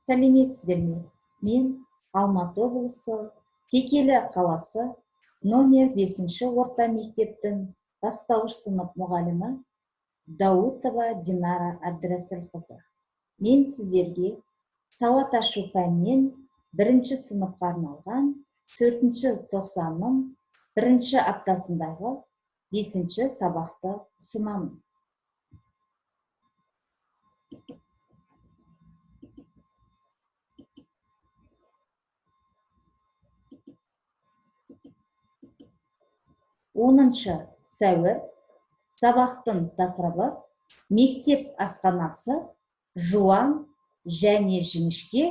Сәлеметсіздер ме? Мен Алматы облысы Текелі қаласы номер 5 орта мектептің бастауыш сынып мұғалімі Даутова Динара Әбдірәсілқызы. Мен сіздерге сауат ашу пәнінен 1 сыныпқа арналған 4 тоқсанның 1 аптасындағы 5 сабақты ұсынамын. Оныншы сәуір сабақтың тақырыбы мектеп асханасы жуан және жіңішке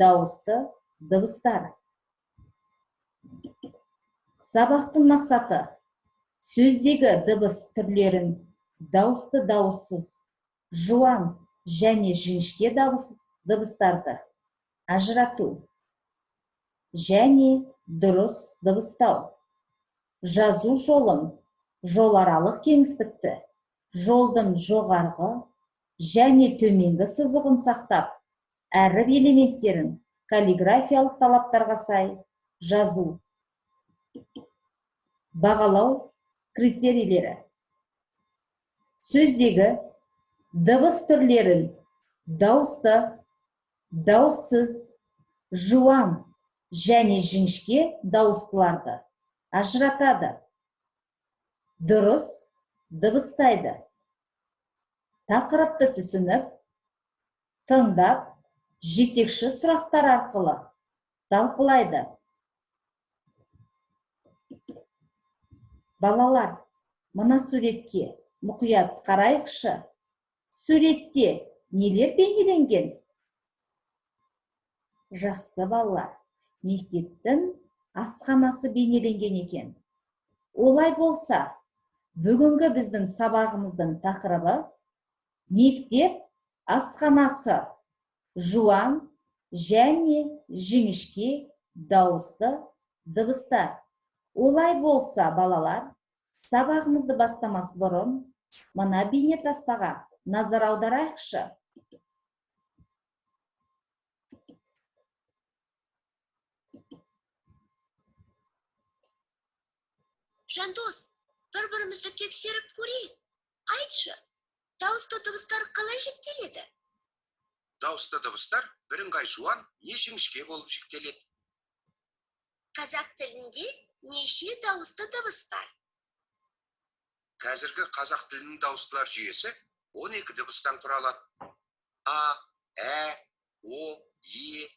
дауысты дыбыстар. Сабақтың мақсаты сөздегі дыбыс түрлерін дауысты дауыссыз, жуан және жіңішке дыбыстарды ажырату және дұрыс дыбыстау. Жазу жолын, жоларалық кеңістікті, жолдың жоғарғы және төменгі сызығын сақтап, әріп элементтерін каллиграфиялық талаптарға сай жазу. Бағалау критерийлері. Сөздегі дыбыс түрлерін дауысты, дауыссыз, жуан және жіңішке дауыстыларды ажыратады. Дұрыс дыбыстайды. Тақырыпты түсініп, тыңдап, жетекші сұрақтар арқылы талқылайды. Балалар, мына суретке мұқият қарайықшы. Суретте нелер бейнеленген? Жақсы балалар, мектептің асханасы бейнеленген екен. Олай болса, бүгінгі біздің сабағымыздың тақырыбы мектеп асханасы жуан және жіңішке дауысты дыбыстар. Олай болса, балалар, сабағымызды бастамас бұрын мына бейнетаспаға назар аударайықшы. Жандос, бір-бірімізді тексеріп көрейік. Айтшы, дауысты дыбыстар қалай жіктеледі? Дауысты дыбыстар бірыңғай жуан не жіңішке болып жіктеледі. Қазақ тілінде неше дауысты дыбыс бар? Қазіргі қазақ тілінің дауыстылар жүйесі 12 дыбыстан тұралады. А, Ә, О, Е,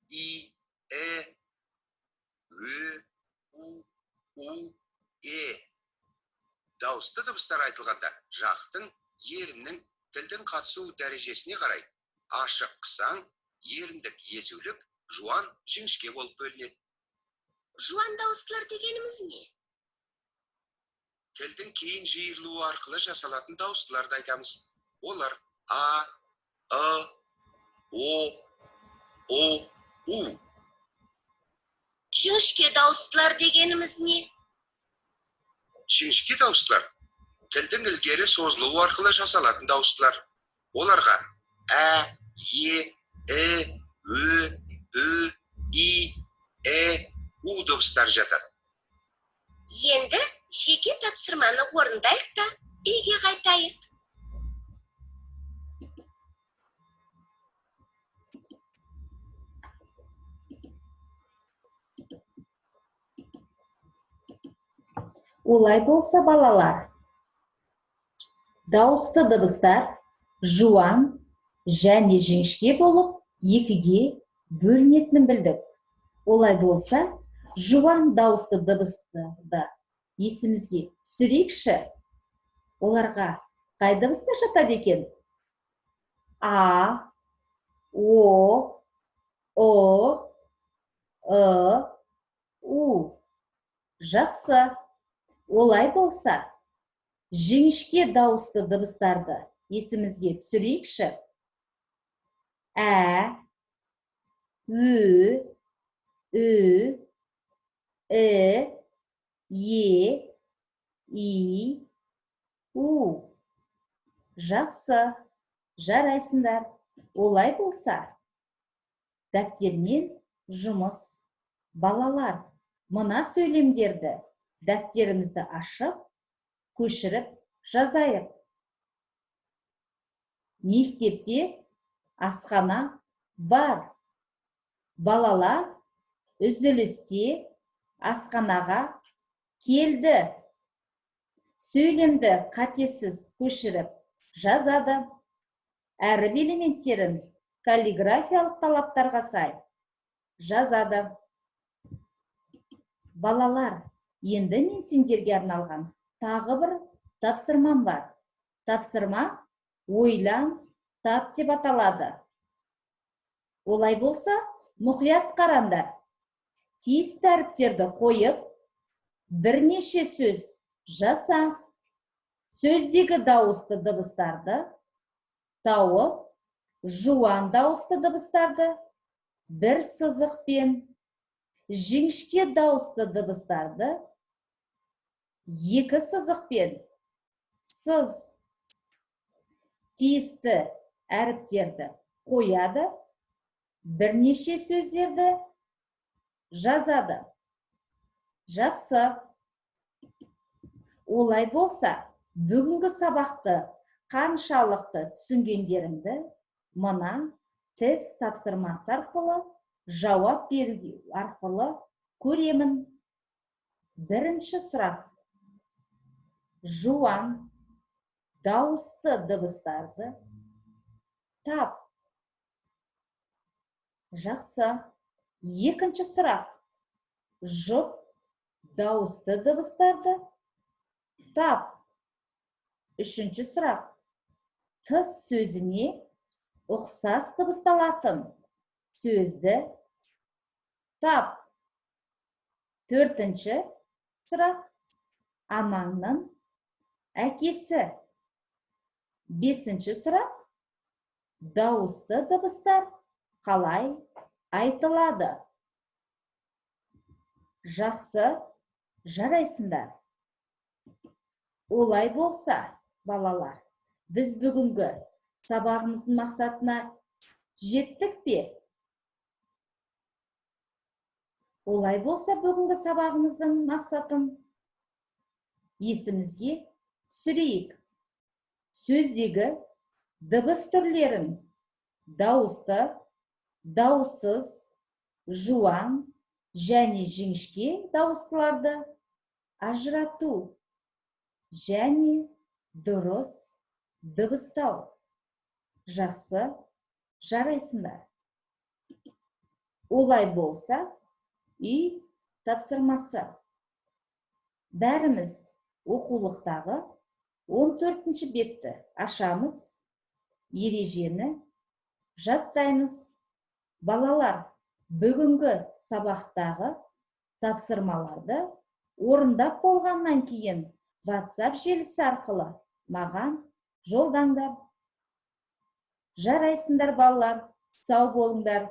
И, Э, Ө, У, Е. Дауысты дыбыстар айтылғанда жақтың, еріннің, тілдің қатысу дәрежесіне қарай ашық қысаң, еріндік, езулік, жуан, жіңішке болып бөлінеді. Жуан дауыстылар дегеніміз не? Тілдің кейін жиырылуы арқылы жасалатын дауыстыларды айтамыз. Олар А, О, У. Жіңішке дауыстылар дегеніміз не? Жіңішке дауыстылар тілдің ілгері созылуы арқылы жасалатын дауыстылар. Оларға Ә, Е, Ө, И, У дыбыстар жатады. Енді жеке тапсырманы орындайық та үйге қайтайық. Олай болса, балалар, дауысты дыбыстар жуан және жіңішке болып екіге бөлінетінін білдік. Олай болса, жуан дауысты дыбыстарды есімізге түсірейікші. Оларға қай дыбыстар жатады екен? А, О, У. Жақсы. Олай болса, жіңішке дауысты дыбыстарды есімізге түсірейікші. Ә, Ө, Е, И, У. Жақсы, жарайсыңдар. Олай болса, дәптермен жұмыс. Балалар, мына сөйлемдерді дәптерімізді ашып, көшіріп жазайық. Мектепте асхана бар. Балалар үзілісте асханаға келді. Сөйлемді қатесіз көшіріп жазады. Әріп элементтерін каллиграфиялық талаптарға сай жазады. Балалар, енді мен сендерге арналған тағы бір тапсырмам бар. Тапсырма ойлан, тап деп аталады. Олай болса, мұқият қараңдар. Тиісті әріптерді қойып, бірнеше сөз жаса. Сөздегі дауысты дыбыстарды тауып, жуан дауысты дыбыстарды бір сызықпен, жіңішке дауысты дыбыстарды екі сызықпен сыз. Тиісті әріптерді қояды, бірнеше сөздерді жазады. Жақсы. Олай болса, бүгінгі сабақты қаншалықты түсінгендеріңді мына тест тапсырмасы арқылы жауап беру арқылы көремін. Бірінші сұрақ. Жуан дауысты дыбыстарды тап. Жақсы. Екінші сұрақ. Жұп дауысты дыбыстарды тап. Үшінші сұрақ. Тыс сөзіне ұқсас дыбысталатын сөзді тап. Төртінші сұрақ. Анаңның әкесі. Бесінші сұрақ. Дауысты дыбыстар қалай айтылады? Жақсы, жарайсыңдар. Олай болса, балалар, біз бүгінгі сабағымыздың мақсатына жеттік пе? Олай болса, бүгінгі сабағымыздың мақсатын есімізге түсірейік. Сөздегі дыбыс түрлерін дауысты, дауыссыз, жуан және жіңішке дауыстыларды ажырату және дұрыс дыбыстау. Жақсы, жарайсыңдар. Олай болса, үй тапсырмасы. Бәріміз оқулықтағы 14-ші бетті ашамыз, ережені жаттаймыз. Балалар, бүгінгі сабақтағы тапсырмаларды орындап болғаннан кейін WhatsApp желісі арқылы маған жолдаңдар. Жарайсыңдар балалар, сау болыңдар.